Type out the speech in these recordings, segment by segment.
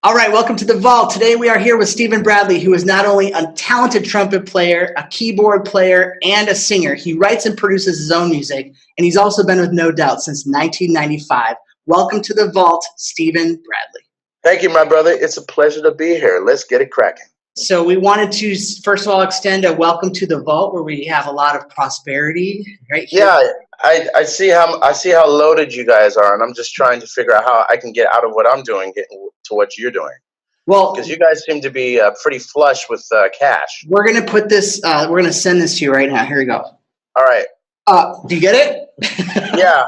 All right, welcome to the Vault. Today we are here with Stephen Bradley, who is not only a talented trumpet player, a keyboard player, and a singer. He writes and produces his own music, and he's also been with No Doubt since 1995. Welcome to the Vault, Stephen Bradley. Thank you, my brother. It's a pleasure to be here. Let's get it cracking. So we wanted to, first of all, extend a welcome to the Vault, where we have a lot of prosperity right here. Yeah, I see how loaded you guys are, and I'm just trying to figure out how I can get out of what I'm doing, getting to what you're doing. Well, because you guys seem to be pretty flush with cash. We're going to put this, we're going to send this to you right now. Here we go. All right. Do you get it? Yeah.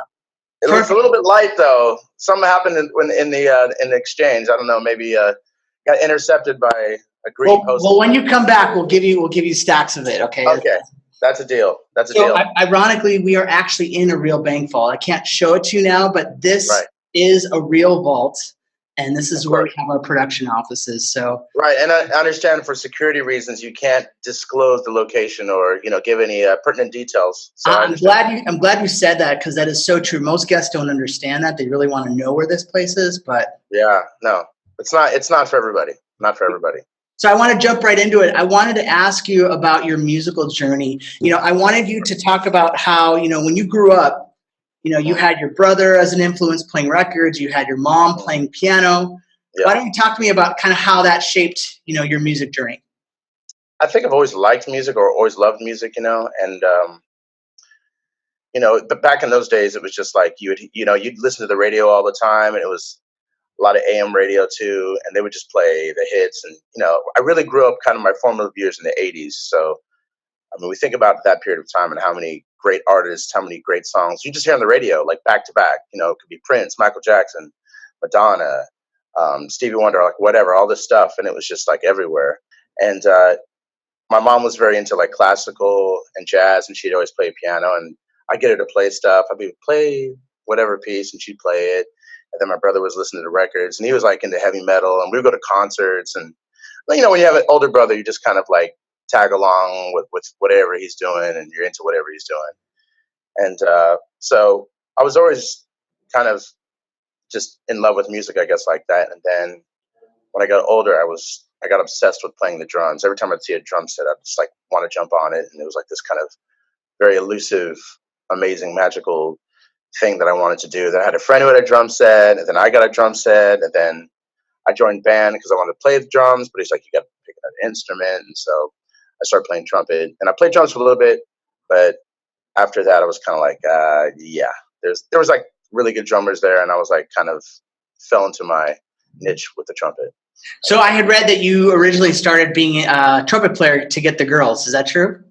It looks a little bit light, though. Something happened in the exchange. I don't know. Maybe got intercepted by a greedy post. Well, when you come back, we'll give you stacks of it. Okay. Okay. That's a deal. That's a deal. Ironically, we are actually in a real bank vault. I can't show it to you now, but this is a real vault. And this is where we have our production offices. So right, and I understand for security reasons you can't disclose the location or give any pertinent details. So I'm glad you said that, because that is so true. Most guests don't understand that. They really want to know where this place is, but yeah, no, it's not for everybody. Not for everybody. So I want to jump right into it. I wanted to ask you about your musical journey. I wanted you to talk about how when you grew up. You had your brother as an influence playing records. You had your mom playing piano. Yeah. Why don't you talk to me about kind of how that shaped, your music journey? I think I've always liked music or always loved music, and but back in those days, it was just like you'd listen to the radio all the time, and it was a lot of AM radio too, and they would just play the hits. And I really grew up kind of my formative years in the '80s, so. I mean, we think about that period of time and how many great artists, how many great songs you just hear on the radio, like back to back. It could be Prince, Michael Jackson, Madonna, Stevie Wonder, like whatever, all this stuff. And it was just like everywhere. And my mom was very into like classical and jazz, and she'd always play piano. And I'd get her to play stuff. I'd be play whatever piece, and she'd play it. And then my brother was listening to records, and he was like into heavy metal. And we would go to concerts. And when you have an older brother, you just kind of like tag along with whatever he's doing, and you're into whatever he's doing. And so I was always kind of just in love with music, I guess, like that. And then when I got older, I got obsessed with playing the drums. Every time I'd see a drum set, I'd just like want to jump on it. And it was like this kind of very elusive, amazing, magical thing that I wanted to do. Then I had a friend who had a drum set, and then I got a drum set, and then I joined band because I wanted to play the drums, but he's like, you got to pick an instrument. And so I started playing trumpet, and I played drums for a little bit, but after that, I was kind of like, yeah, there was like really good drummers there, and I was like kind of fell into my niche with the trumpet. So I had read that you originally started being a trumpet player to get the girls. Is that true?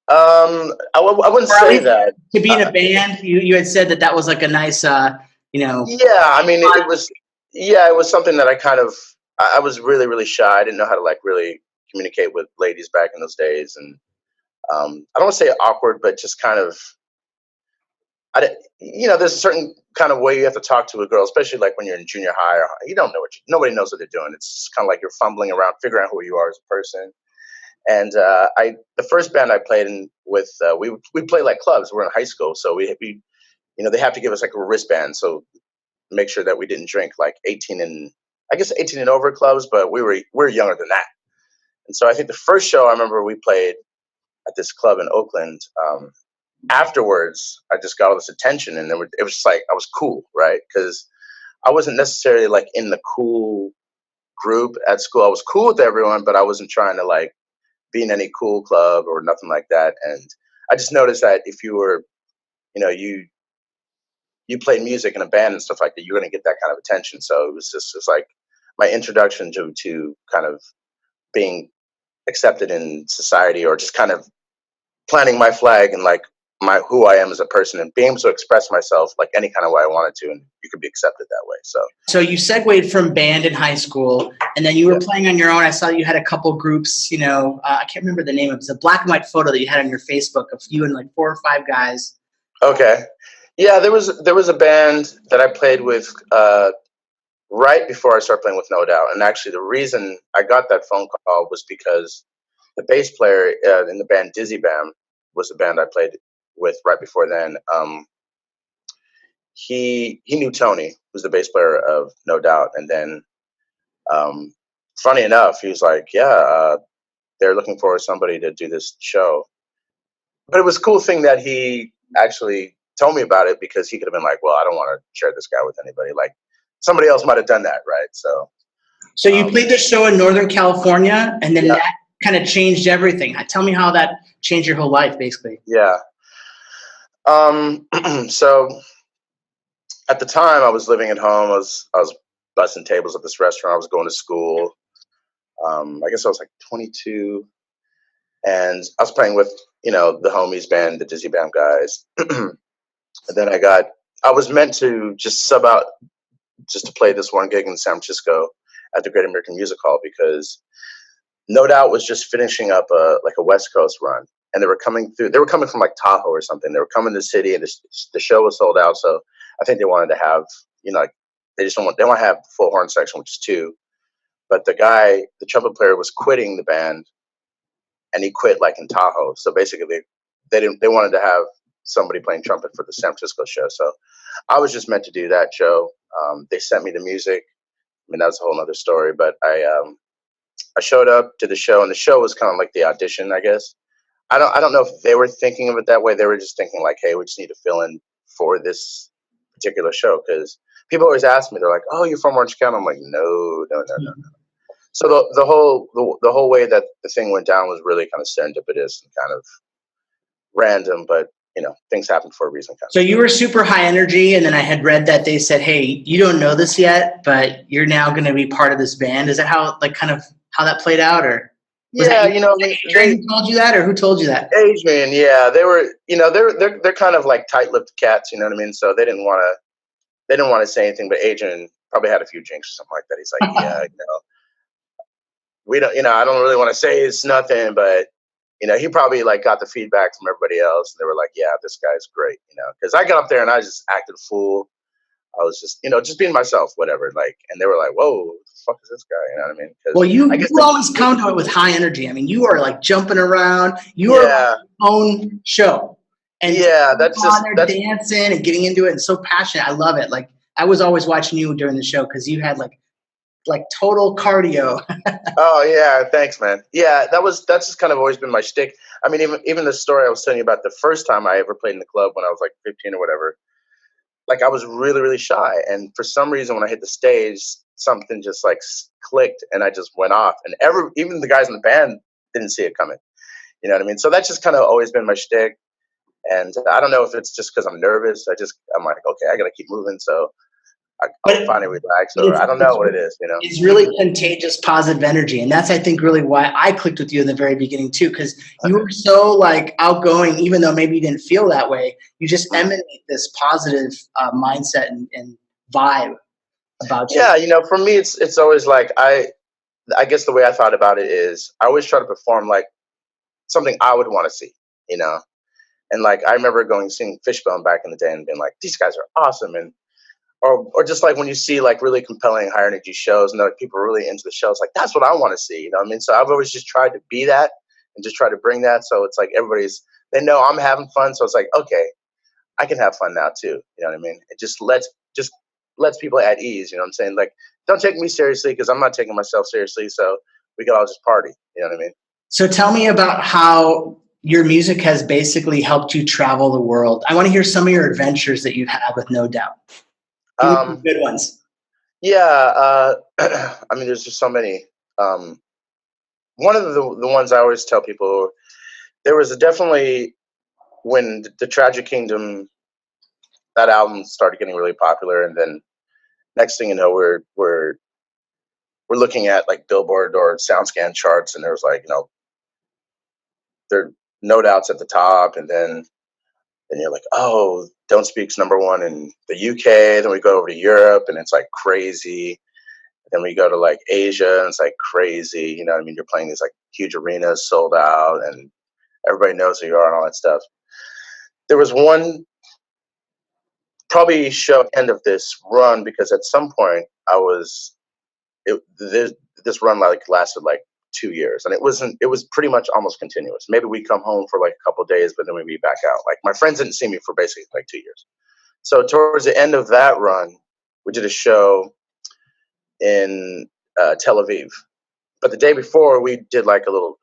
I wouldn't say that. To be in a band, you had said that was like a nice, Yeah, I mean, it was something that I was really, really shy. I didn't know how to like really communicate with ladies back in those days, and I don't want to say awkward, but just kind of, there's a certain kind of way you have to talk to a girl, especially like when you're in junior high. Or you don't know nobody knows what they're doing. It's kind of like you're fumbling around, figuring out who you are as a person. And the first band I played in with, we play like clubs. We're in high school, so we they have to give us like a wristband, so make sure that we didn't drink like 18 and over clubs, but we're younger than that. And so I think the first show I remember we played at this club in Oakland. Afterwards, I just got all this attention, and it was just like I was cool, right? Because I wasn't necessarily like in the cool group at school. I was cool with everyone, but I wasn't trying to like be in any cool club or nothing like that. And I just noticed that if you were, you played music in a band and stuff like that, you're going to get that kind of attention. So it was like my introduction to kind of being accepted in society, or just kind of planting my flag and like who I am as a person, and being able to express myself like any kind of way I wanted to, and you could be accepted that way. So you segued from band in high school, and then you were playing on your own. I saw you had a couple groups, I can't remember the name of it. It's a black and white photo that you had on your Facebook of you and like 4 or 5 guys. Okay. Yeah, there was a band that I played with right before I started playing with No Doubt. And actually the reason I got that phone call was because the bass player in the band Dizzy Bam was the band I played with right before then. He knew Tony, who's the bass player of No Doubt, and then Um, Funny enough, he was like, yeah, they're looking for somebody to do this show. But it was a cool thing that he actually told me about it, because he could have been like, well, I don't want to share this guy with anybody. Like, somebody else might have done that, right? So, So you played the show in Northern California, and then yeah, that kind of changed everything. Tell me how that changed your whole life, basically. yeah. So at the time, I was living at home. I was bussing tables at this restaurant. I was going to school. I guess I was like 22, and I was playing with the homies band, the Dizzy Bam guys. And then I was meant to just sub out just to play this one gig in San Francisco at the Great American Music Hall, because No Doubt was just finishing up a West Coast run, and they were coming through. They were coming from like Tahoe or something. They were coming to the city, and the show was sold out. So I think they wanted to have, like, they want to have the full horn section, which is two. But the trumpet player, was quitting the band, and he quit like in Tahoe. So basically, they wanted to have somebody playing trumpet for the San Francisco show. So I was just meant to do that show. They sent me the music. I mean, that's a whole other story. But I showed up to the show, and the show was kind of like the audition, I guess. I don't know if they were thinking of it that way. They were just thinking like, hey, we just need to fill in for this particular show, because people always ask me, they're like, oh, you're from Orange County. I'm like, no, no, no, no. So the whole way that the thing went down was really kind of serendipitous and kind of random, but things happen for a reason. Kind So you were super high energy, and then I had read that they said, hey, you don't know this yet, but you're now going to be part of this band. Is that how, like, kind of how that played out, or was yeah, that Adrian who told you that, or who told you that? Adrian, yeah, they were, they're kind of like tight-lipped cats, you know what I mean? So they didn't want to say anything, but Adrian probably had a few drinks or something like that. He's like, yeah, we don't, I don't really want to say it's nothing, but he probably like got the feedback from everybody else, and they were like, yeah, this guy's great, because I got up there and I just acted a fool. I was just, just being myself, whatever. Like, and they were like, whoa, what the fuck is this guy? You know what I mean? Well, you I guess always come to it with high energy. I mean, you are like jumping around. You are yeah, like your own show. And yeah, they're dancing and getting into it and so passionate. I love it. Like, I was always watching you during the show because you had like total cardio. Oh yeah, thanks, man. Yeah, that's just kind of always been my shtick. I mean, even the story I was telling you about the first time I ever played in the club when I was like 15 or whatever. Like, I was really, really shy, and for some reason, when I hit the stage, something just like clicked, and I just went off. And even the guys in the band didn't see it coming. You know what I mean? So that's just kind of always been my shtick. And I don't know if it's just because I'm nervous. I'm like, okay, I got to keep moving. So I'll finally relax, or I don't know what it is. It's really contagious, positive energy. And that's, I think, really why I clicked with you in the very beginning, too, because you were so like outgoing, even though maybe you didn't feel that way. You just emanate this positive mindset and vibe about you. Yeah, for me, it's always like I guess the way I thought about it is I always try to perform like something I would want to see, you know. And like I remember going seeing Fishbone back in the day and being like, these guys are awesome, and or just like when you see like really compelling higher energy shows and like people are really into the shows, like that's what I want to see, you know what I mean? So I've always just tried to be that and just try to bring that. So it's like they know I'm having fun. So it's like, okay, I can have fun now too. You know what I mean? It just lets people at ease. You know what I'm saying? Like, don't take me seriously because I'm not taking myself seriously. So we can all just party. You know what I mean? So tell me about how your music has basically helped you travel the world. I want to hear some of your adventures that you've had with No Doubt. Give me some good ones. Yeah. I mean, there's just so many. One of the ones I always tell people, there was definitely when the Tragic Kingdom, that album started getting really popular, and then next thing you know, we're looking at like Billboard or SoundScan charts, and there was like there No Doubts at the top, and then you're like, oh, Don't Speak's #1 in the UK. Then we go over to Europe, and it's like crazy. Then we go to like Asia, and it's like crazy. You know what I mean? You're playing these like huge arenas, sold out, and everybody knows who you are and all that stuff. There was one probably show end of this run, because at some point this run like lasted like 2 years, and it was pretty much almost continuous. Maybe we come home for like a couple of days, but then we'd be back out. Like, my friends didn't see me for basically like 2 years. So towards the end of that run, we did a show in Tel Aviv. But the day before, we did like a little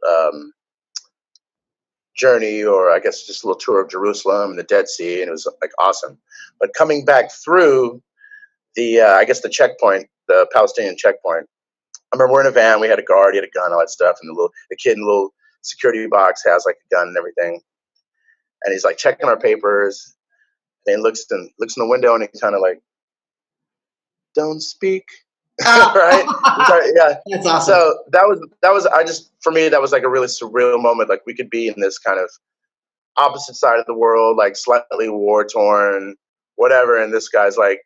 journey, or I guess just a little tour of Jerusalem and the Dead Sea, and it was like awesome. But coming back through the, I guess the checkpoint, the Palestinian checkpoint, I remember we're in a van, we had a guard, he had a gun, all that stuff, and the kid in the little security box has like a gun and everything, and he's like checking our papers, and he looks in the window, and he kind of like, don't speak, right? Yeah. That's awesome. So that was I just, for me, that was like a really surreal moment. Like we could be in this kind of opposite side of the world, like slightly war torn, whatever, and this guy's like,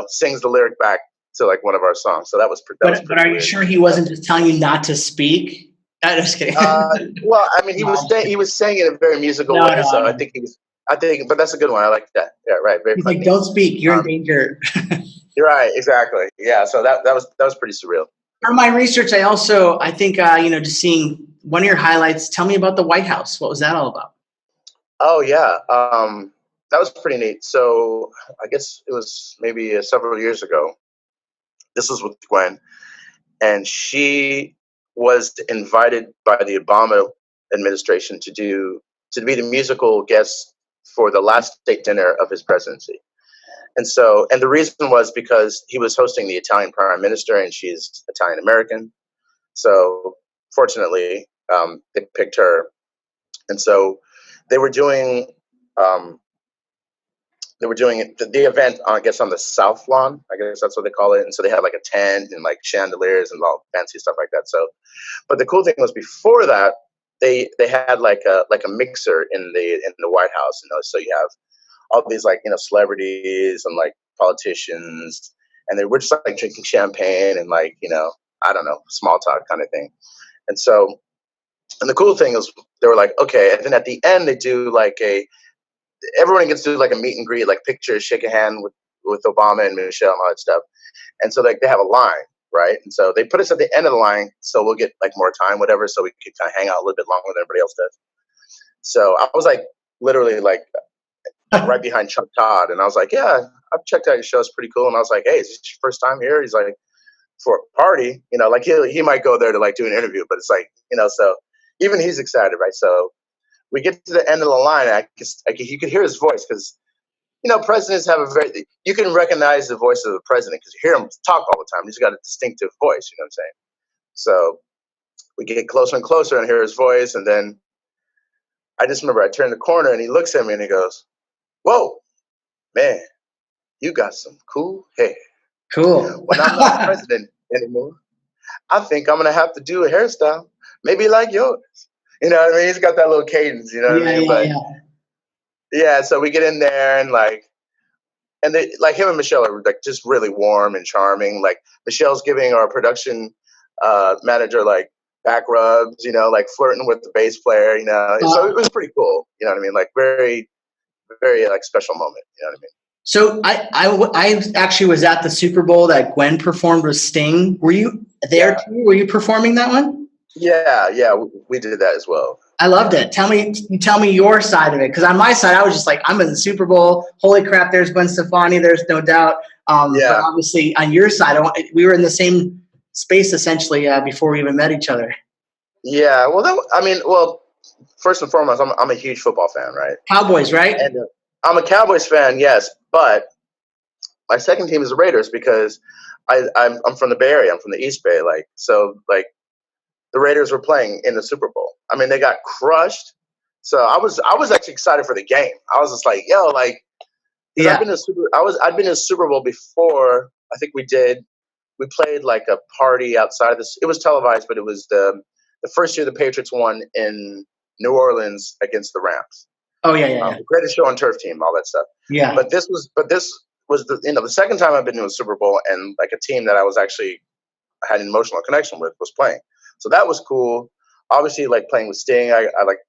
sings the lyric back to like one of our songs. So that was pretty. But are you sure he wasn't just telling you not to speak? I'm just kidding. Well, I mean, he was saying it in a very musical way. So I think, but that's a good one. I like that. Yeah, right. Very He's funny. like, don't speak. You're in danger. You're right. Exactly. Yeah. So that was pretty surreal. For my research, I think just seeing one of your highlights. Tell me about the White House. What was that all about? Oh yeah, that was pretty neat. So I guess it was maybe several years ago. This was with Gwen, and she was invited by the Obama administration to be the musical guest for the last state dinner of his presidency. And the reason was because he was hosting the Italian prime minister, and she's Italian American. So fortunately, they picked her, and so they were doing the event, I guess, on the South Lawn. I guess that's what they call it. And so they had like a tent and like chandeliers and all fancy stuff like that. So, but the cool thing was before that, they had like a mixer in the White House. So you have all these like celebrities and like politicians, and they were just like drinking champagne and like I don't know, small talk kind of thing. And the cool thing is they were like, okay, and then at the end they do like everyone gets to do like a meet and greet, like pictures, shake a hand with Obama and Michelle and all that stuff. And so like they have a line, right? And so they put us at the end of the line, so we'll get like more time, whatever, so we could kind of hang out a little bit longer than everybody else does. So I was like literally like right behind Chuck Todd, and I was like, yeah, I've checked out your show, it's pretty cool. And I was like, hey, is this your first time here? He's like, for a party, like he might go there to like do an interview, but it's like, so even he's excited, right? So we get to the end of the line, you could hear his voice because, presidents have you can recognize the voice of the president because you hear him talk all the time. He's got a distinctive voice, you know what I'm saying? So we get closer and closer and hear his voice. And then I just remember I turned the corner and he looks at me and he goes, whoa, man, you got some cool hair. Cool. When I'm not president anymore, I think I'm going to have to do a hairstyle, maybe like yours. You know what I mean? He's got that little cadence, you know what I mean? Yeah, so we get in there and they, like him and Michelle are like just really warm and charming. Like Michelle's giving our production manager like back rubs, like flirting with the bass player, So it was pretty cool, you know what I mean? Like very, very like special moment, you know what I mean? So I actually was at the Super Bowl that Gwen performed with Sting. Were you there too? Were you performing that one? Yeah, we did that as well. I loved it. Tell me your side of it, because on my side, I was just like, I'm in the Super Bowl. Holy crap! There's Gwen Stefani. There's no doubt. But obviously, on your side, we were in the same space essentially before we even met each other. Yeah. Well, first and foremost, I'm a huge football fan, right? Cowboys, right? And I'm a Cowboys fan, yes, but my second team is the Raiders because I'm from the Bay Area. I'm from the East Bay, the Raiders were playing in the Super Bowl. I mean, they got crushed. So I was actually excited for the game. I was just like, yo, yeah. I'd been in a Super Bowl before. I think we played like a party outside of this. It was televised, but it was the first year the Patriots won in New Orleans against the Rams. Oh yeah. The greatest show on turf team, all that stuff. Yeah. But this was the second time I've been to a Super Bowl, and like a team that I had an emotional connection with was playing. So that was cool. Obviously, like playing with Sting, I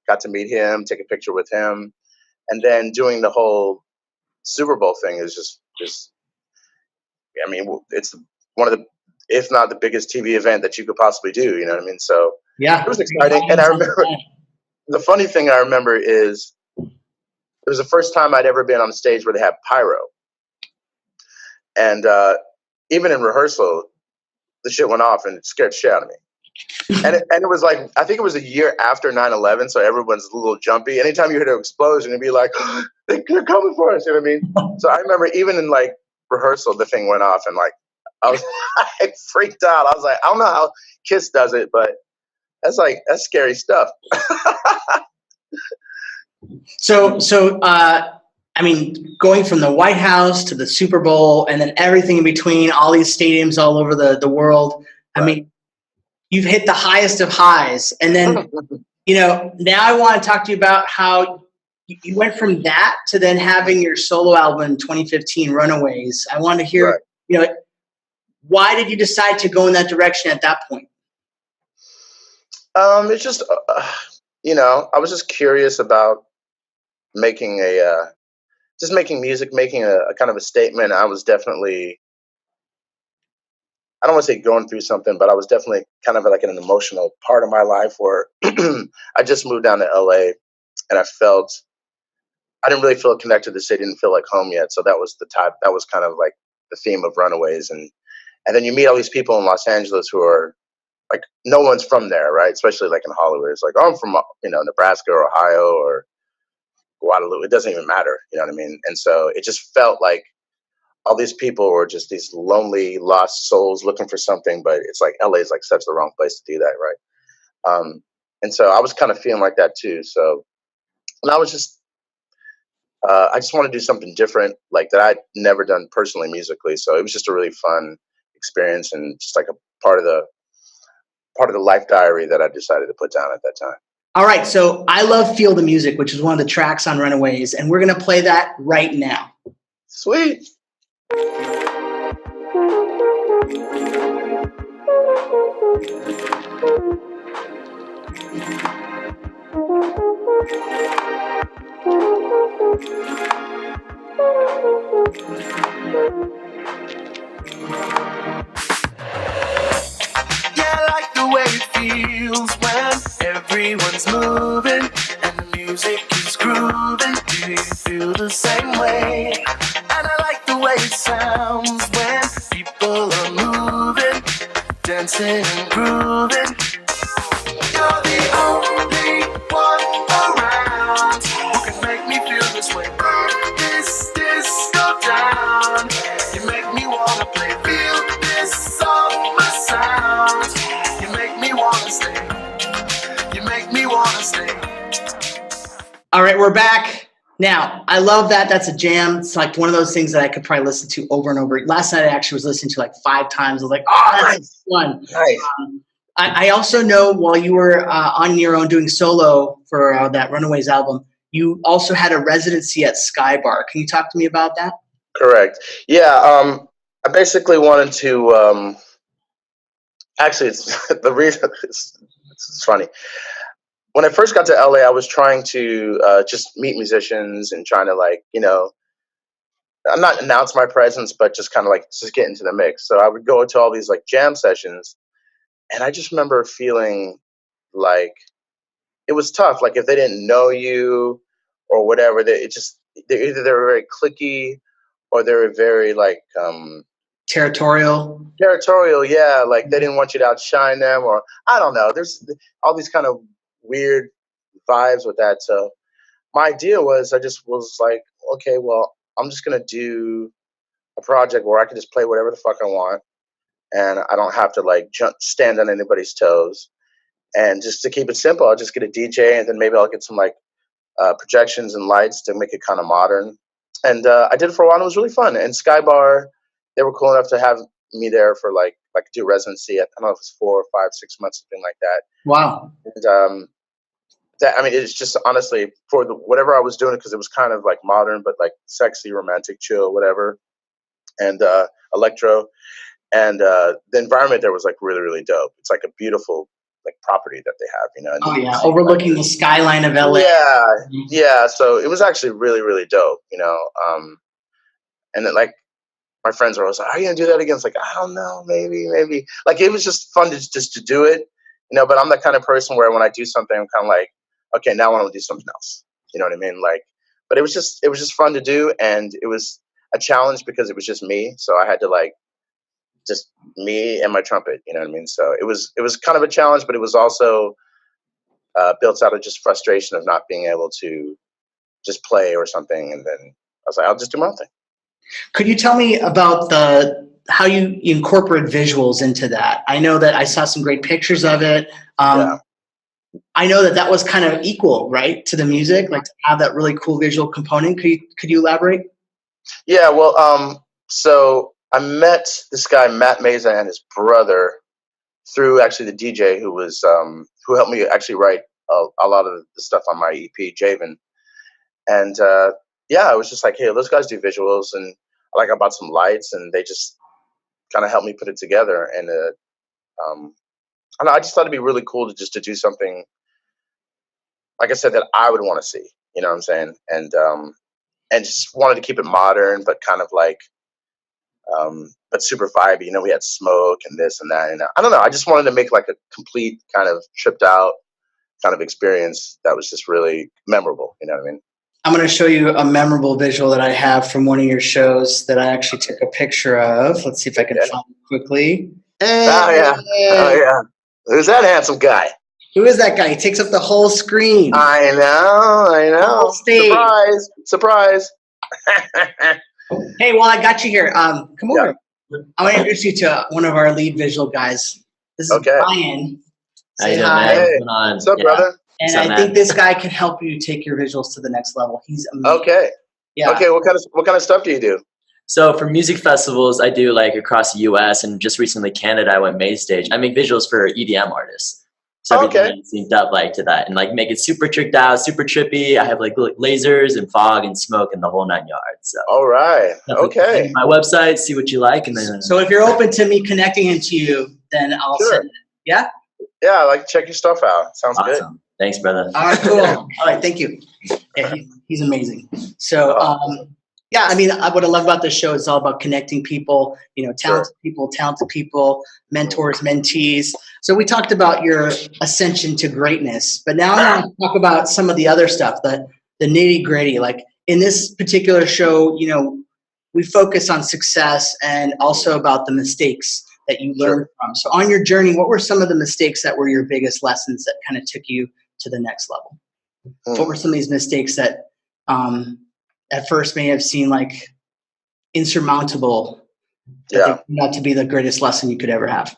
got to meet him, take a picture with him, and then doing the whole Super Bowl thing is just. I mean, it's one of the, if not the biggest TV event that you could possibly do. You know what I mean? So yeah, it was exciting. And I remember the funny thing I remember is it was the first time I'd ever been on a stage where they had pyro, and even in rehearsal, the shit went off and it scared the shit out of me. And it was like, I think it was a year after 9/11, so everyone's a little jumpy. Anytime you hear an explosion, it'd be like, oh, they're coming for us, you know what I mean? So I remember even in like rehearsal, the thing went off and like, I was I freaked out. I was like, I don't know how Kiss does it, but that's scary stuff. So, I mean, going from the White House to the Super Bowl and then everything in between, all these stadiums all over the world. Right. I mean, you've hit the highest of highs. And then, now I want to talk to you about how you went from that to then having your solo album in 2015, Runaways. I want to hear, why did you decide to go in that direction at that point? It's just, I was just curious about making making music, making a kind of a statement. I was definitely, I don't want to say going through something, but I was definitely kind of like in an emotional part of my life where I just moved down to LA and I didn't really feel connected to the city, didn't feel like home yet. So that was kind of like the theme of Runaways. And then you meet all these people in Los Angeles who are like, no one's from there, right? Especially like in Hollywood. It's like, oh, I'm from, Nebraska or Ohio or Guadalupe. It doesn't even matter. You know what I mean? And so it just felt like all these people were just these lonely, lost souls looking for something. But it's like LA is like such the wrong place to do that, right? And so I was kind of feeling like that too. So, and I was just, I just want to do something different, like that I'd never done personally musically. So it was just a really fun experience and just like a part of the life diary that I decided to put down at that time. All right, so I love Feel the Music, which is one of the tracks on Runaways, and we're going to play that right now. Sweet. Feels when everyone's moving and the music is grooving. Do you feel the same way? And I like the way it sounds when people are moving, dancing and grooving. You're the only one around who can make me feel this way. Burn this disco down. You make me wanna play. Feel this summer sound. You make me wanna stay. All right, we're back. Now, I love that. That's a jam. It's like one of those things that I could probably listen to over and over. Last night I actually was listening to like 5 times. I was like, oh, that's fun. Nice. I also know while you were on your own doing solo for that Runaways album, you also had a residency at Sky Bar. Can you talk to me about that? Correct. Yeah. I basically wanted to, actually, it's the reason it's funny. When I first got to LA, I was trying to just meet musicians and trying to not announce my presence, but just kind of just get into the mix. So I would go to all these jam sessions, and I just remember feeling like it was tough. Like if they didn't know you or whatever, they're either they were very cliquey or they were very territorial. Territorial, yeah. Like they didn't want you to outshine them, or I don't know. There's all these kind of weird vibes with that. So my idea was, I just was like, okay, well, I'm just gonna do a project where I can just play whatever the fuck I want, and I don't have to stand on anybody's toes. And just to keep it simple, I'll just get a DJ, and then maybe I'll get some projections and lights to make it kind of modern. And I did it for a while, and it was really fun. And Sky Bar, they were cool enough to have me there for do residency. I don't know if it's 4 or 5, 6 months, something like that. Wow. And it's just honestly for whatever I was doing, because it was kind of modern, but sexy, romantic, chill, whatever, and electro. And the environment there was really, really dope. It's a beautiful property that they have, Oh yeah, overlooking the skyline of LA. Yeah, yeah. So it was actually really, really dope, And then my friends were always like, "Are you gonna do that again?" It's I don't know, maybe. It was just fun to do it, But I'm the kind of person where when I do something, I'm kind of okay, now I want to do something else. You know what I mean? But it was just fun to do, and it was a challenge because it was just me. So I had to just me and my trumpet. You know what I mean? So it was kind of a challenge, but it was also built out of just frustration of not being able to just play or something. And then I was like, I'll just do my own thing. Could you tell me about how you incorporate visuals into that? I know that I saw some great pictures of it. Yeah. I know that was kind of equal, right, to the music, like to have that really cool visual component. Could you elaborate? Yeah, well, so I met this guy, Matt Meza, and his brother through actually the DJ who helped me actually write a lot of the stuff on my EP, Javen. And yeah, I was just like, hey, those guys do visuals, and I bought some lights, and they just kind of helped me put it together. And I don't know, I just thought it'd be really cool to do something, like I said, that I would want to see. You know what I'm saying? And just wanted to keep it modern, but kind of but super vibey. You know, we had smoke and this and that. And I don't know. I just wanted to make like a complete kind of tripped out kind of experience that was just really memorable. You know what I mean? I'm going to show you a memorable visual that I have from one of your shows that I actually took a picture of. Let's see if I can find it quickly. Oh, yeah. Oh, yeah. Who's that handsome guy? Who is that guy? He takes up the whole screen. I know. Surprise. Hey, well, I got you here. Come over. I'm going to introduce you to one of our lead visual guys. This is Brian. Say hi. Hey, what's up, brother? And I think this guy can help you take your visuals to the next level. He's amazing. Okay. Yeah. Okay. What kind of stuff do you do? So for music festivals, I do across the U.S. and just recently Canada. I went main stage. I make visuals for EDM artists. So everything is synced up to that, and make it super tricked out, super trippy. I have lasers and fog and smoke and the whole 9 yards. So all right. Okay. My website, see what you like, and then. So if you're open to me connecting him to you, then I'll send it. Yeah. Yeah, I like to check your stuff out. Sounds good. Thanks, brother. All right, cool. All right, thank you. Yeah, he's amazing. So, yeah, I mean, what I love about this show is all about connecting people, talented people, mentors, mentees. So we talked about your ascension to greatness, but now I want to talk about some of the other stuff, the nitty gritty. Like in this particular show, we focus on success and also about the mistakes that you learned from. So on your journey, what were some of the mistakes that were your biggest lessons that kind of took you to the next level? What were some of these mistakes that at first may have seemed insurmountable, but they turned out to be the greatest lesson you could ever have?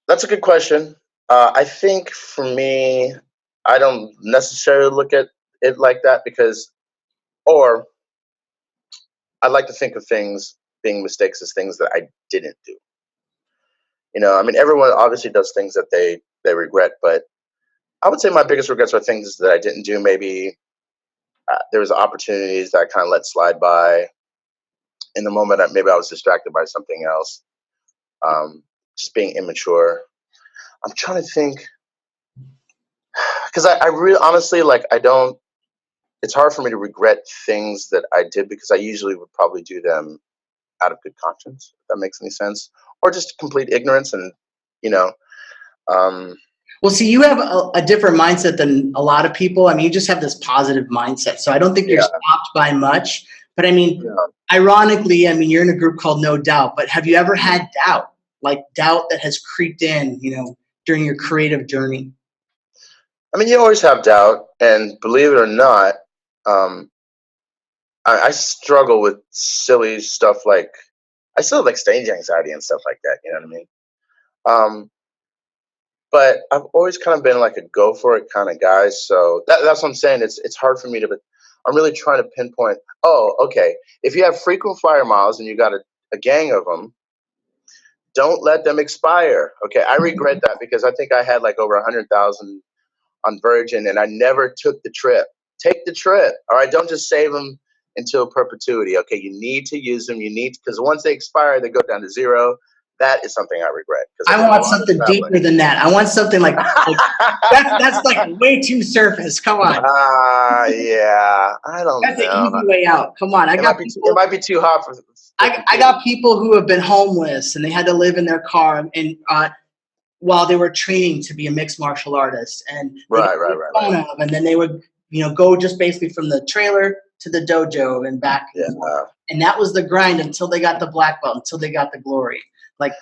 That's a good question. I think for me, I don't necessarily look at it like that or I like to think of things being mistakes as things that I didn't do. I mean, everyone obviously does things that they regret, but I would say my biggest regrets are things that I didn't do. Maybe there was opportunities that I kind of let slide by in the moment. Maybe I was distracted by something else. Just being immature. I'm trying to think, because I really honestly it's hard for me to regret things that I did because I usually would probably do them out of good conscience, if that makes any sense, or just complete ignorance. And well, see, you have a different mindset than a lot of people. I mean, you just have this positive mindset, so I don't think you're stopped by much. But I mean, ironically, you're in a group called No Doubt. But have you ever had doubt, doubt that has creeped in, during your creative journey? I mean, you always have doubt, and believe it or not, I struggle with silly stuff I still have stage anxiety and stuff like that. You know what I mean? But I've always kind of been a go for it kind of guy. So that's what I'm saying. It's hard for me but I'm really trying to pinpoint. Oh, okay. If you have frequent flyer miles and you got a gang of them, don't let them expire. Okay, I regret that because I think I had over 100,000 on Virgin and I never took the trip. Take the trip. All right, don't just save them until perpetuity. Okay, you need to use them. Because once they expire, they go down to zero. That is something I regret. I want something deeper than that. I want something that's way too surface. Come on. Yeah, I don't know. That's an easy way out. Come on. It might be too hot for. I got people who have been homeless and they had to live in their car and while they were training to be a mixed martial artist and right. and then they would go just basically from the trailer to the dojo and back. Yeah. And that was the grind until they got the black belt, until they got the glory. Like,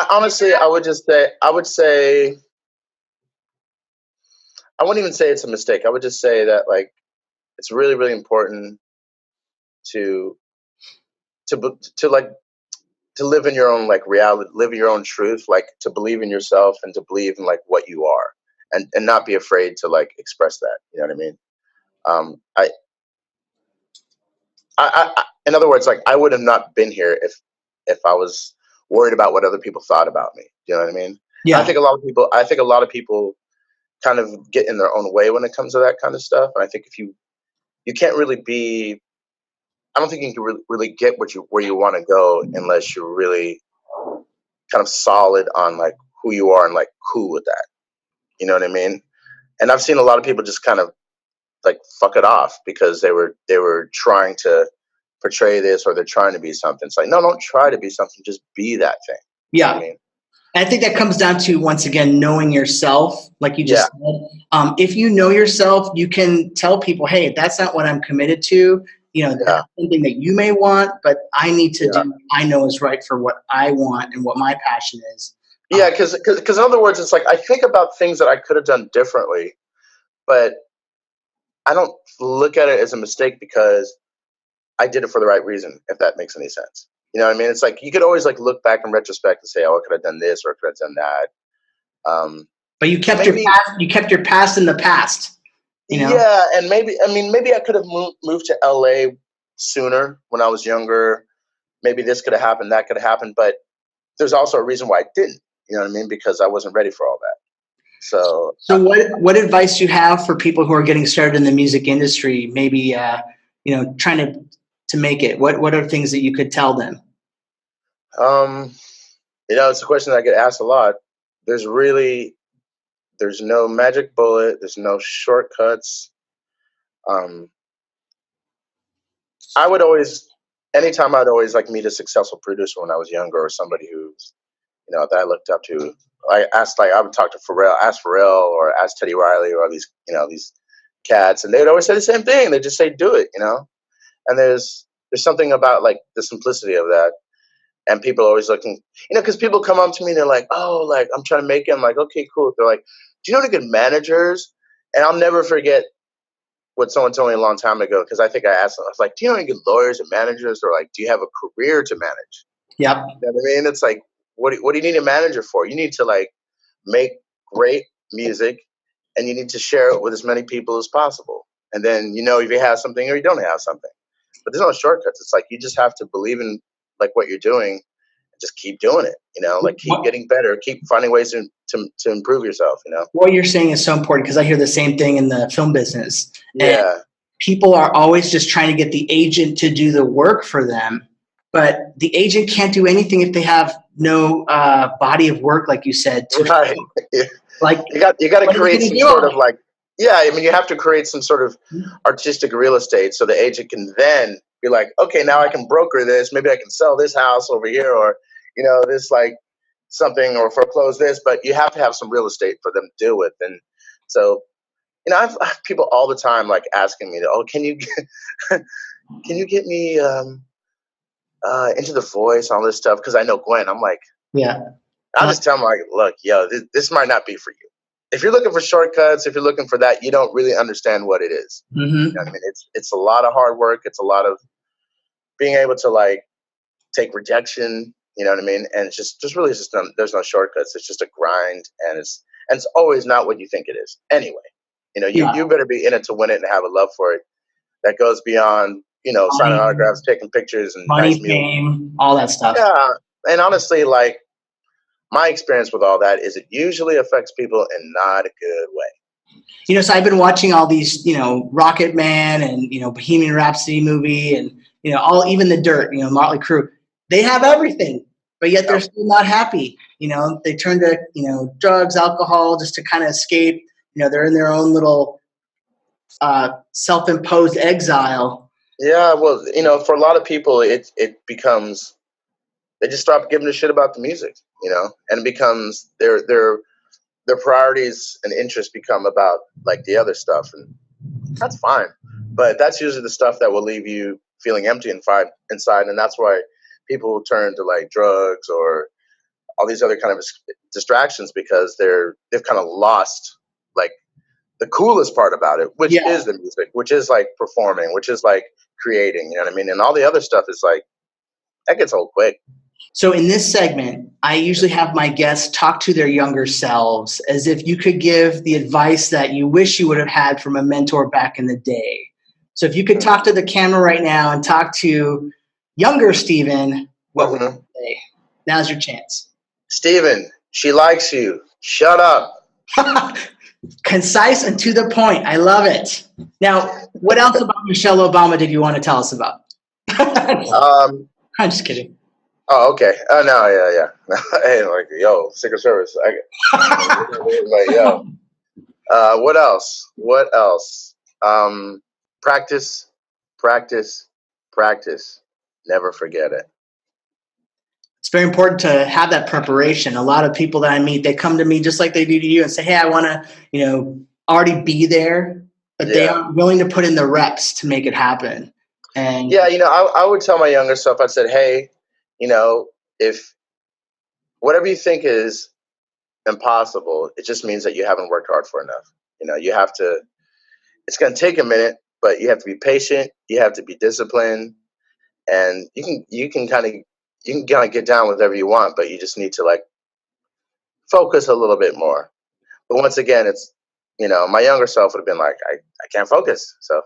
honestly, I would say, I wouldn't even say it's a mistake. I would just say that like it's really, really important to live in your own like reality, live in your own truth, like to believe in yourself and to believe in like what you are, and not be afraid to like express that. You know what I mean? In other words, like I would have not been here if I was worried about what other people thought about me. You know what I mean? yeah, I think a lot of people kind of get in their own way when it comes to that kind of stuff. And I think if you can't really be, I don't think you can really get where you want to go unless you're really kind of solid on like who you are and like cool with that. You know what I mean? And I've seen a lot of people just kind of like fuck it off because they were trying to portray this, or they're trying to be something. It's like, no, don't try to be something. Just be that thing. yeah. You know what I mean? I think that comes down to, once again, knowing yourself, like you just said. If you know yourself, you can tell people, hey, that's not what I'm committed to. You know, that's something that you may want, but I need to do what I know is right for what I want and what my passion is. Yeah, because in other words, it's like I think about things that I could have done differently, but I don't look at it as a mistake because I did it for the right reason, if that makes any sense. You know what I mean? It's like you could always like look back in retrospect and say, "Oh, I could have done this or I could have done that." But you kept your past in the past. You know? Yeah, and maybe I could have moved to LA sooner when I was younger. Maybe this could have happened, that could have happened, but there's also a reason why I didn't. You know what I mean? Because I wasn't ready for all that. So what advice do you have for people who are getting started in the music industry? Maybe trying to make it. What are things that you could tell them? It's a question that I get asked a lot. There's no magic bullet. There's no shortcuts. Anytime I'd always like meet a successful producer when I was younger, or somebody who's, that I looked up to. I would talk to ask Pharrell or ask Teddy Riley or these cats, and they'd always say the same thing. They just say, do it, and there's something about like the simplicity of that. And people are always looking, because people come up to me and they're like, oh, like I'm trying to make it. I'm like, okay, cool. They're like, do you know any good managers? And I'll never forget what someone told me a long time ago, because I think I asked them, I was like, do you know any good lawyers and managers? Or like, do you have a career to manage? Yep. You know what I mean? It's like, what do you need a manager for? You need to like make great music, and you need to share it with as many people as possible. And then if you have something or you don't have something. But there's no shortcuts. It's like you just have to believe in like what you're doing and just keep doing it. Like keep getting better, keep finding ways to improve yourself. What you're saying is so important, because I hear the same thing in the film business. Yeah. And people are always just trying to get the agent to do the work for them, but the agent can't do anything if they have no body of work, like you said. Right. Like you got to create some sort of like, you have to create some sort of artistic real estate so the agent can then be like, okay, now I can broker this. Maybe I can sell this house over here, or this like something, or foreclose this. But you have to have some real estate for them to deal with. And so, I have people all the time like asking me, oh, can you get me into The Voice, all this stuff? Because I know Gwen. I'm like, I'll just tell them like, look, this might not be for you. If you're looking for shortcuts, if you're looking for that, you don't really understand what it is. Mm-hmm. You know what I mean? It's a lot of hard work. It's a lot of being able to like take rejection. You know what I mean? And it's just really there's no shortcuts. It's just a grind, and it's always not what you think it is. Anyway, you better be in it to win it and have a love for it that goes beyond signing autographs, taking pictures, and money, nice music, fame, all that stuff. Yeah, and honestly, like my experience with all that is it usually affects people in not a good way. So I've been watching all these, Rocket Man and, Bohemian Rhapsody movie and, even The Dirt, Motley Crue. They have everything, but yet they're still not happy. They turn to, drugs, alcohol, just to kind of escape. They're in their own little self-imposed exile. Yeah, well, for a lot of people, it becomes, they just stop giving a shit about the music, and it becomes their priorities and interests become about like the other stuff, and that's fine. But that's usually the stuff that will leave you feeling empty inside, and that's why people will turn to like drugs or all these other kind of distractions, because they've kind of lost like the coolest part about it, which is the music, which is like performing, which is like creating, you know what I mean? And all the other stuff is like, that gets old quick. So in this segment, I usually have my guests talk to their younger selves as if you could give the advice that you wish you would have had from a mentor back in the day. So if you could talk to the camera right now and talk to younger Steven, what would you say? Now's your chance. Steven, she likes you. Shut up. Concise and to the point. I love it. Now, what else about Michelle Obama did you want to tell us about? I'm just kidding. Oh, okay. Oh, no, yeah. Hey, like, yo, Secret Service. Like, yo. What else? Practice, practice, practice. Never forget it. It's very important to have that preparation. A lot of people that I meet, they come to me just like they do to you and say, hey, I want to, already be there, but they aren't willing to put in the reps to make it happen. And yeah, I would tell my younger self, I said, hey, if whatever you think is impossible, it just means that you haven't worked hard for enough. You have to, it's going to take a minute, but you have to be patient. You have to be disciplined, and you can kind of get down with whatever you want, but you just need to like focus a little bit more. But once again, it's, my younger self would have been like, I can't focus. So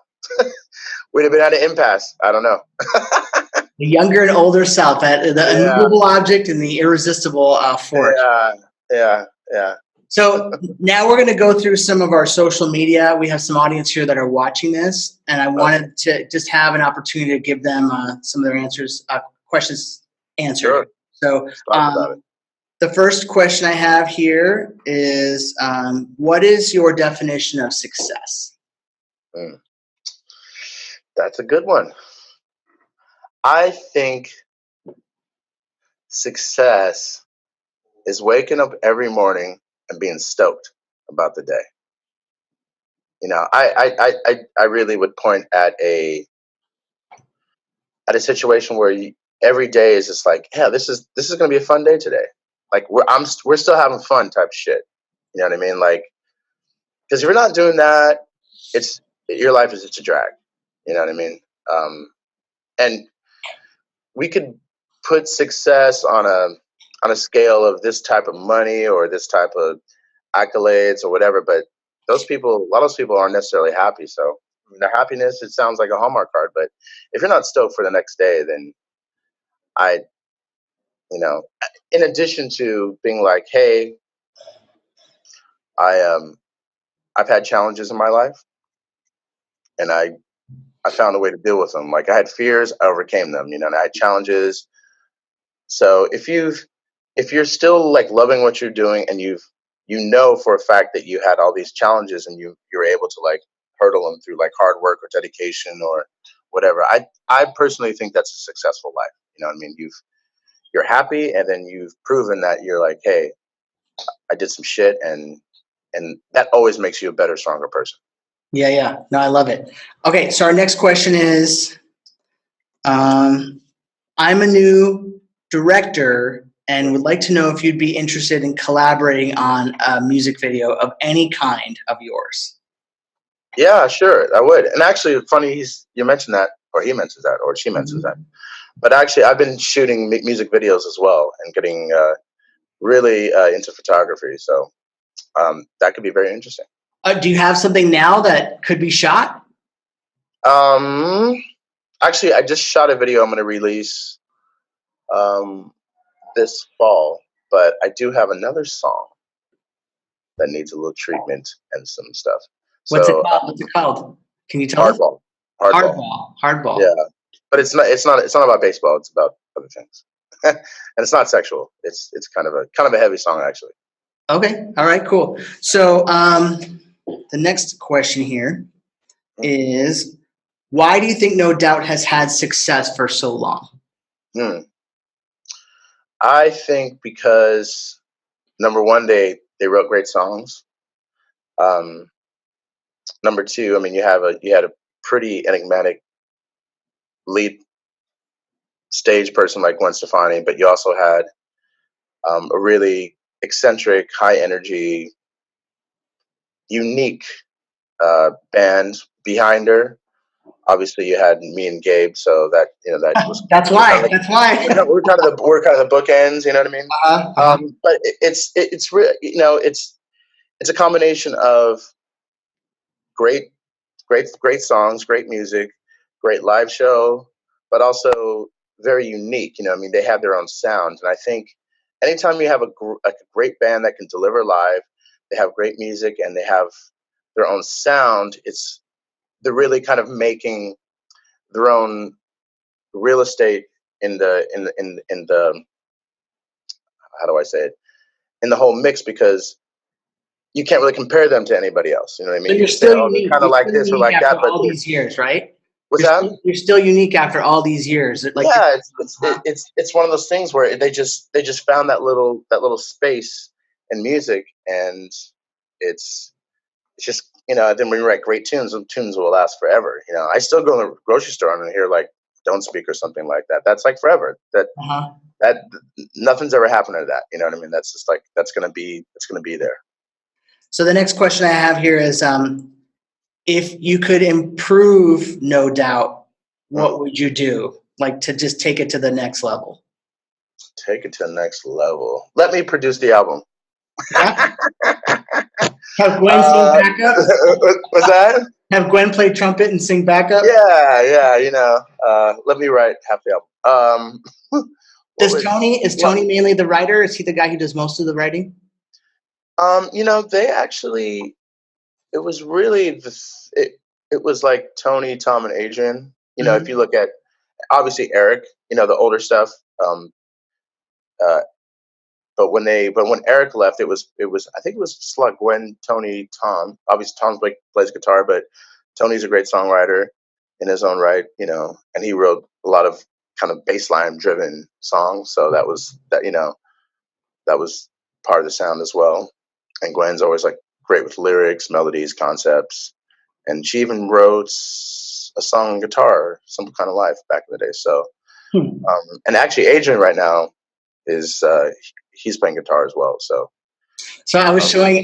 we'd have been at an impasse. I don't know. The younger and older self, the immovable object and the irresistible force. Yeah. So now we're going to go through some of our social media. We have some audience here that are watching this, and I wanted to just have an opportunity to give them some of their questions answered. Sure. So the first question I have here is, what is your definition of success? That's a good one. I think success is waking up every morning and being stoked about the day. I really would point at a situation where every day is just like, yeah, this is going to be a fun day today. Like we're still having fun type shit. You know what I mean? Like, because if you're not doing that, your life is just a drag. You know what I mean? And we could put success on a scale of this type of money or this type of accolades or whatever, but a lot of those people aren't necessarily happy. So the happiness, it sounds like a Hallmark card, but if you're not stoked for the next day, then in addition to being like, hey, I've had challenges in my life, and I found a way to deal with them. Like I had fears, I overcame them, and I had challenges. So if you're still like loving what you're doing, and you know for a fact that you had all these challenges, and you're able to like hurdle them through like hard work or dedication or whatever, I personally think that's a successful life. You know what I mean? You're happy, and then you've proven that you're like, hey, I did some shit, and that always makes you a better, stronger person. Yeah. No, I love it. Okay, so our next question is, I'm a new director and would like to know if you'd be interested in collaborating on a music video of any kind of yours. Yeah, sure, I would. And actually, funny you mentioned that, or he mentions that, or she mentions that. But actually, I've been shooting music videos as well, and getting really into photography. So that could be very interesting. Do you have something now that could be shot? Actually, I just shot a video I'm going to release this fall, but I do have another song that needs a little treatment and some stuff. What's it called? Can you tell us? Hardball. Yeah, but it's not about baseball. It's about other things, and it's not sexual. It's kind of a heavy song, actually. Okay. All right. Cool. So the next question here is, why do you think No Doubt has had success for so long? I think because number one, they wrote great songs. Number two, I mean, you had a pretty enigmatic lead stage person like Gwen Stefani, but you also had a really eccentric, high energy, unique band behind her. Obviously, you had me and Gabe, so that that was That's why. That's why. we're kind of the bookends. You know what I mean? But it's really it's a combination of great songs, great music, great live show, but also very unique. I mean, they have their own sound, and I think anytime you have a great band that can deliver live, they have great music and they have their own sound. They're really kind of making their own real estate in the how do I say it, in the whole mix, because you can't really compare them to anybody else. You know what I mean? So You you're can say, still oh, they're unique. kind of You're like still this or unique like after that, but all these years, right? what's You're that? you're still unique after all these years. Like, Yeah, it's one of those things where they just found that little space in music, and it's just then when you write great tunes, and tunes will last forever. I still go in the grocery store and hear like "Don't Speak" or something like that. That's like forever. That nothing's ever happened to that. You know what I mean? That's just like it's gonna be there. So the next question I have here is, if you could improve No Doubt, what would you do? Like, to just take it to the next level? Take it to the next level. Let me produce the album. Yeah. Have Gwen sing backup? Was that? Have Gwen play trumpet and sing backup? Yeah. Let me write half the album. Is Tony mainly the writer? Is he the guy who does most of the writing? They actually, it was really it was like Tony, Tom, and Adrian. If you look at obviously Eric, the older stuff. But when Eric left, it was I think it was just like Gwen, Tony, Tom. Obviously, Tom plays guitar, but Tony's a great songwriter in his own right, and he wrote a lot of kind of bassline driven songs. So that was part of the sound as well. And Gwen's always like great with lyrics, melodies, concepts, and she even wrote a song on guitar, "Simple Kind of Life," back in the day. So, and actually, Adrian right now is he's playing guitar as well. So I was showing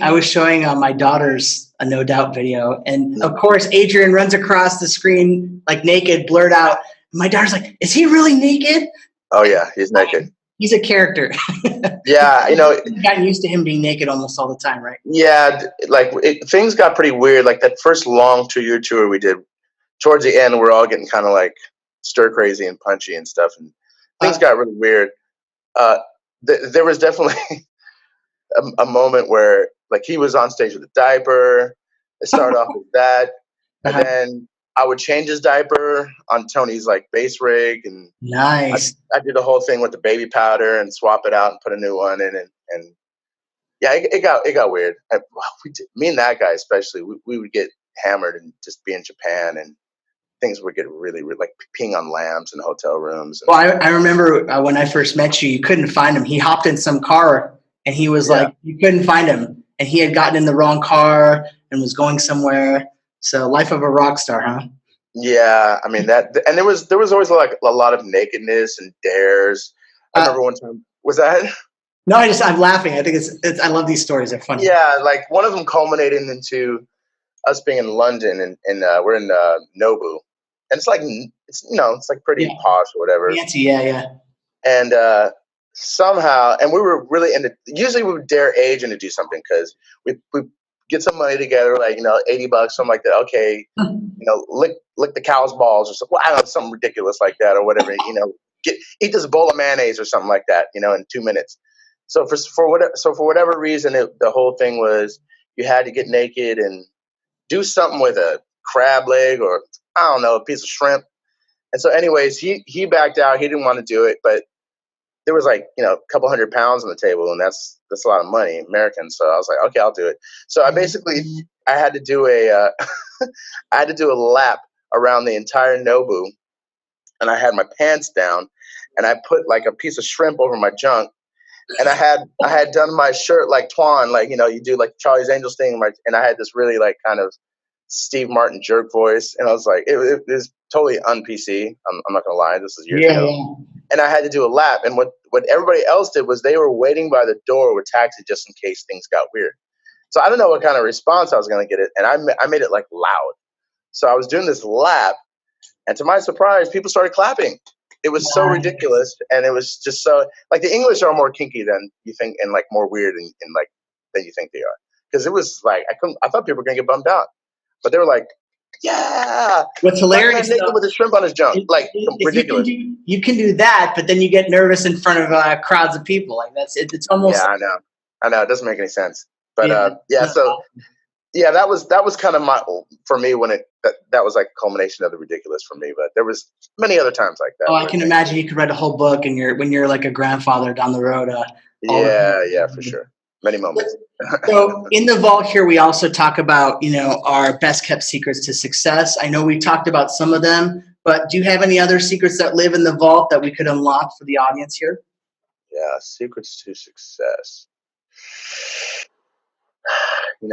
my daughters a No Doubt video, and of course Adrian runs across the screen like naked, blurred out. My daughter's like, "Is he really naked?" Oh yeah, he's naked. He's a character. Yeah, I've gotten used to him being naked almost all the time, right? Yeah, like things got pretty weird. Like that first long 2-year tour we did, towards the end, we're all getting kind of like stir crazy and punchy and stuff, and things got really weird. There was definitely a moment where like he was on stage with a diaper. It started off with that, and then I would change his diaper on Tony's like bass rig, and nice. I did the whole thing with the baby powder and swap it out and put a new one in, and yeah, it got weird. Me and that guy especially, we would get hammered and just be in Japan, and things would get really, really like peeing on lamps in hotel rooms. Well, I remember when I first met you, you couldn't find him. He hopped in some car, and he was like, you couldn't find him, and he had gotten in the wrong car and was going somewhere. So, life of a rock star, huh? Yeah, I mean that, and there was always like a lot of nakedness and dares. I remember one time. Was that? No, I'm laughing. I think it's I love these stories. They're funny. Yeah, like one of them culminated into us being in London, and we're in Nobu, and it's like it's like pretty posh or whatever. Fancy, yeah. And somehow, and we were really into. Usually, we would dare Adrian to do something because we get some money together, like $80, something like that. Okay, lick the cow's balls or something. Well, I don't know, something ridiculous like that or whatever. Eat this bowl of mayonnaise or something like that. In 2 minutes. So for whatever reason, the whole thing was you had to get naked and do something with a crab leg or I don't know, a piece of shrimp. And so, anyways, he backed out. He didn't want to do it, but there was like a couple £100 on the table, and that's a lot of money, American. So I was like, okay, I'll do it. So I had to do a lap around the entire Nobu, and I had my pants down, and I put like a piece of shrimp over my junk. And I had done my shirt like Twan, like you do like Charlie's Angels thing, and I had this really like kind of Steve Martin jerk voice, and I was like, it was totally un-PC. I'm not gonna lie, this was years Yeah, ago, yeah. and I had to do a lap. And what everybody else did was they were waiting by the door with taxi just in case things got weird. So I don't know what kind of response I was gonna get it, and I made it like loud. So I was doing this lap, and to my surprise, people started clapping. It was so ridiculous, and it was just so like the English are more kinky than you think, and like more weird and like than you think they are. Because it was like I thought people were gonna get bummed out, but they were like, "Yeah, What's black man hilarious naked though, with a shrimp on his junk," like if ridiculous. you can do that, but then you get nervous in front of crowds of people. Like it's almost. Yeah, I know, it doesn't make any sense. But Yeah. so yeah, that was kind of my for me when that was like a culmination of the ridiculous for me. But there was many other times like that. Oh, I can imagine you could write a whole book, and when you're like a grandfather down the road. Yeah, for sure. Many moments. So in the vault here, we also talk about, our best kept secrets to success. I know we talked about some of them, but do you have any other secrets that live in the vault that we could unlock for the audience here? Yeah, secrets to success. You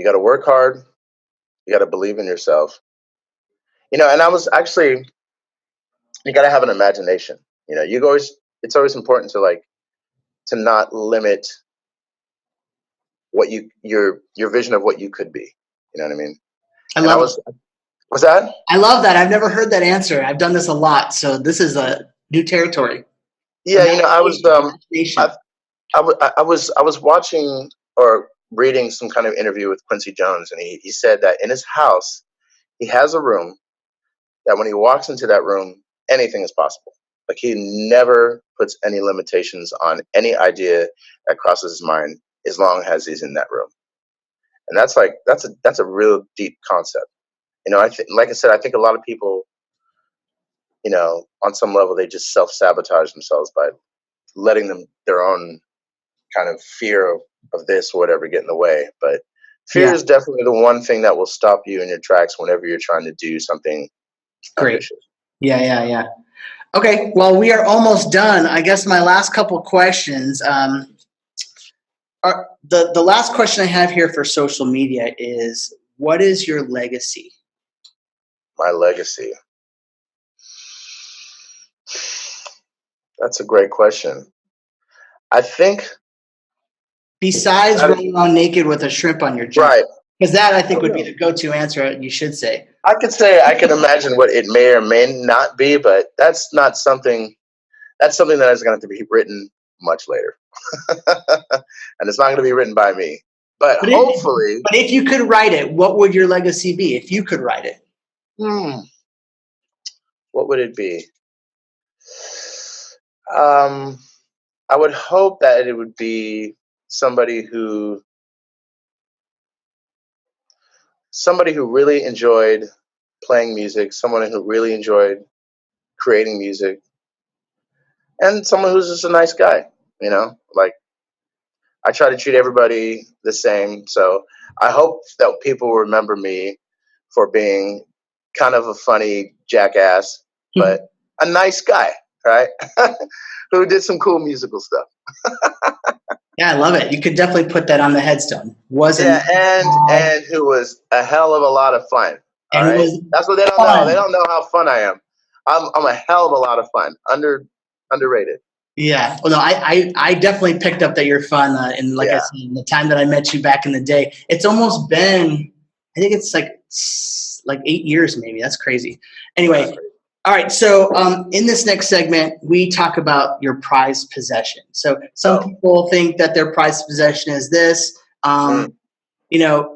got to work hard. You got to believe in yourself. And I was actually, you got to have an imagination. It's always important to not limit what your vision of what you could be. You know what I mean? Was that? I love that. I've never heard that answer. I've done this a lot, so this is a new territory. Yeah, I was watching or reading some kind of interview with Quincy Jones, and he said that in his house he has a room that when he walks into that room, anything is possible. Like he never puts any limitations on any idea that crosses his mind as long as he's in that room. And that's a real deep concept. Like I said, I think a lot of people, on some level, they just self-sabotage themselves by letting their own kind of fear of this or whatever get in the way. But fear is definitely the one thing that will stop you in your tracks whenever you're trying to do something ambitious. Yeah. Okay, well, we are almost done. I guess my last couple questions. The last question I have here for social media is, what is your legacy? My legacy. That's a great question. I think besides running around naked with a shrimp on your junk, right? Because that I think would be the go-to answer. You should say. I can imagine what it may or may not be, but that's not something. That's something that is going to be written much later, and it's not going to be written by me. But hopefully. But if you could write it, what would your legacy be? If you could write it, what would it be? I would hope that it would be somebody who really enjoyed playing music, someone who really enjoyed creating music, and someone who's just a nice guy. Like I try to treat everybody the same. So I hope that people remember me for being kind of a funny jackass, but a nice guy, right? Who did some cool musical stuff. Yeah, I love it. You could definitely put that on the headstone. And who was a hell of a lot of fun. All right? That's what they don't know. They don't know how fun I am. I'm a hell of a lot of fun. Underrated. Yeah. Well, no, I definitely picked up that you're fun. And like I said, in the time that I met you back in the day, it's almost been, I think it's like 8 years maybe. That's crazy. Anyway. All right. So in this next segment, we talk about your prized possession. So some people think that their prized possession is this.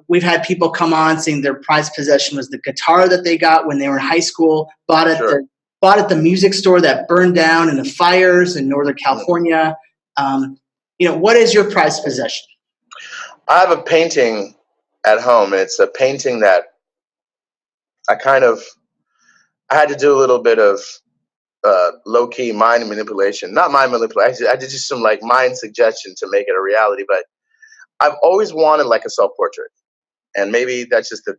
We've had people come on saying their prized possession was the guitar that they got when they were in high school, bought at the music store that burned down in the fires in Northern California. What is your prized possession? I have a painting at home. It's a painting that I had to do a little bit of low-key mind manipulation. Not mind manipulation. I did just some mind suggestion to make it a reality. But I've always wanted a self-portrait. And maybe that's just the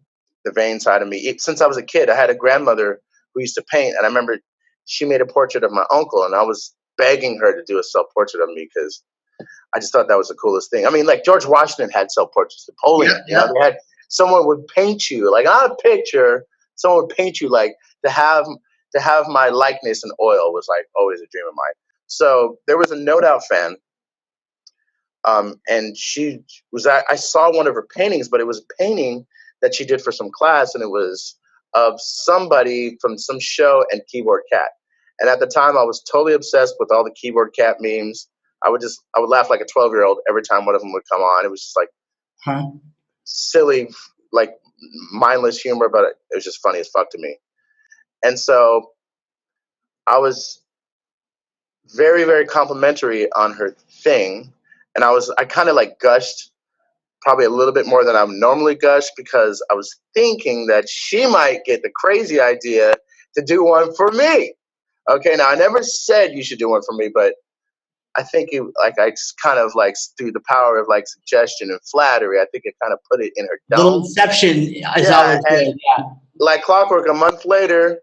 vain side of me. Since I was a kid, I had a grandmother who used to paint. And I remember she made a portrait of my uncle. And I was begging her to do a self-portrait of me because I just thought that was the coolest thing. I mean, like George Washington had self-portraits. Napoleon, they had someone would paint you, like on a picture, someone would paint you, like to have my likeness in oil was like always a dream of mine. So there was a No Doubt fan, and she was, I saw one of her paintings, but it was a painting that she did for some class, and it was of somebody from some show and Keyboard Cat. And at the time, I was totally obsessed with all the Keyboard Cat memes. I would laugh like a 12-year-old every time one of them would come on. It was just like silly, like mindless humor, but it was just funny as fuck to me. And so I was very, very complimentary on her thing. And I kind of like gushed probably a little bit more than I would normally gush, because I was thinking that she might get the crazy idea to do one for me. Okay, now I never said you should do one for me, but I think I just kind of like through the power of like suggestion and flattery, I think it kind of put it in her dome. Little inception is always good. Yeah. Like clockwork, a month later,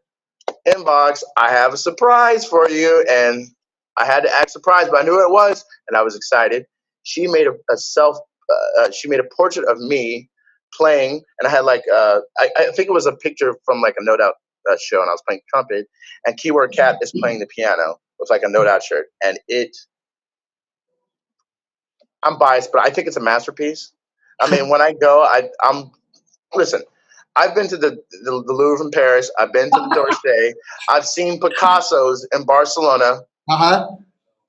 inbox, I have a surprise for you, and I had to act surprised, but I knew what it was, and I was excited. She made she made a portrait of me playing, and I had like I think it was a picture from like a No Doubt show, and I was playing trumpet, and Keyword Cat is playing the piano with like a No Doubt shirt, and I'm biased, but I think it's a masterpiece. I mean, when I go, listen, I've been to the Louvre in Paris. I've been to the Dorset. I've seen Picasso's in Barcelona.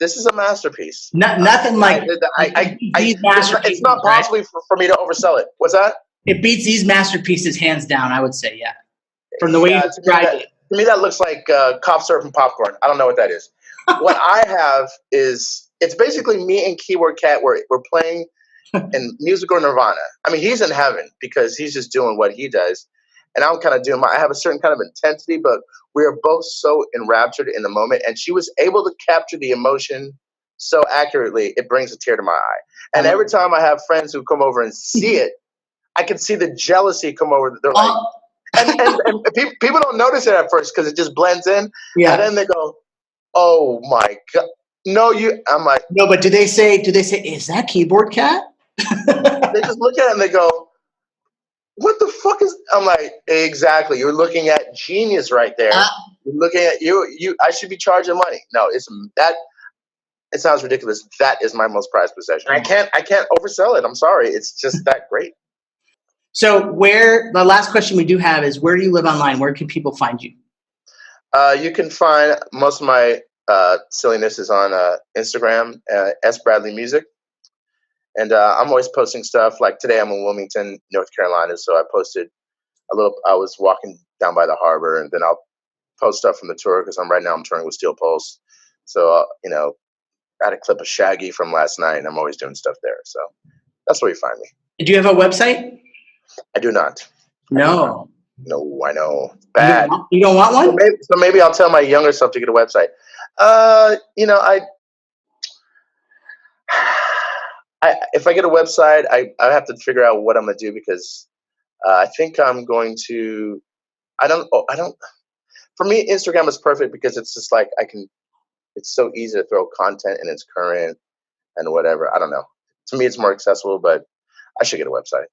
This is a masterpiece. Nothing like it's not possible for me to oversell it. What's that? It beats these masterpieces hands down, I would say, yeah. From the way you described it. To me, that looks like cough syrup and popcorn. I don't know what that is. What I have is, it's basically me and Keyword Cat. We're playing in musical nirvana. I mean, he's in heaven because he's just doing what he does. And I'm kind of doing I have a certain kind of intensity, but we are both so enraptured in the moment. And she was able to capture the emotion so accurately, it brings a tear to my eye. And every time I have friends who come over and see it, I can see the jealousy come over. They're like, and people don't notice it at first because it just blends in. Yeah. And then they go, "Oh my God. No, I'm like, no, but do they say, is that Keyboard Cat?" They just look at it and they go, "What the fuck is?" I'm like, exactly. You're looking at genius right there. You're looking at you. I should be charging money. No, it's that. It sounds ridiculous. That is my most prized possession. I can't oversell it. I'm sorry. It's just that great. So the last question we do have is, where do you live online? Where can people find you? You can find most of my silliness is on Instagram, S Bradley Music. And I'm always posting stuff. Like today I'm in Wilmington, North Carolina. So I posted I was walking down by the harbor, and then I'll post stuff from the tour because right now I'm touring with Steel Pulse. So, I had a clip of Shaggy from last night, and I'm always doing stuff there. So that's where you find me. Do you have a website? I do not. No. No, I know. Bad. You don't want one? So maybe I'll tell my younger self to get a website. If I get a website, I have to figure out what I'm gonna do, because I think I'm going to. I don't. For me, Instagram is perfect because it's just like it's so easy to throw content and it's current and whatever. I don't know. To me, it's more accessible, but I should get a website.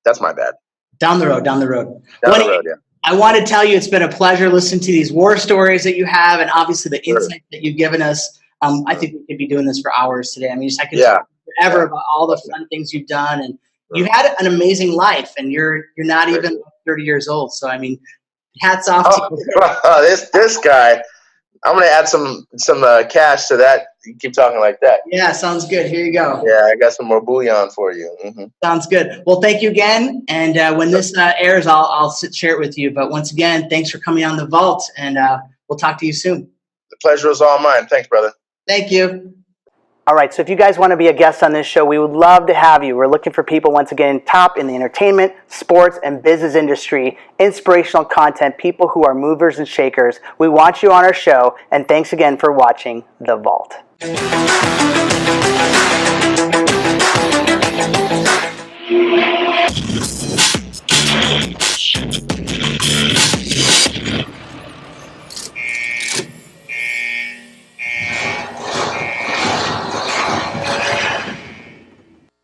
That's my bad. Down the road. Down the road, yeah. I want to tell you, it's been a pleasure listening to these war stories that you have, and obviously the insight that you've given us. I think we could be doing this for hours today. I mean, I could talk forever about all the fun things you've done, and you've had an amazing life, and you're not even 30 years old. So, I mean, hats off to you. This guy. I'm gonna add some cash to that. You keep talking like that. Yeah, sounds good. Here you go. Yeah, I got some more bullion for you. Mm-hmm. Sounds good. Well, thank you again. And when this airs, I'll share it with you. But once again, thanks for coming on The Vault, and we'll talk to you soon. The pleasure is all mine. Thanks, brother. Thank you. All right, so if you guys want to be a guest on this show, we would love to have you. We're looking for people, once again, top in the entertainment, sports, and business industry, inspirational content, people who are movers and shakers. We want you on our show, and thanks again for watching The Vault.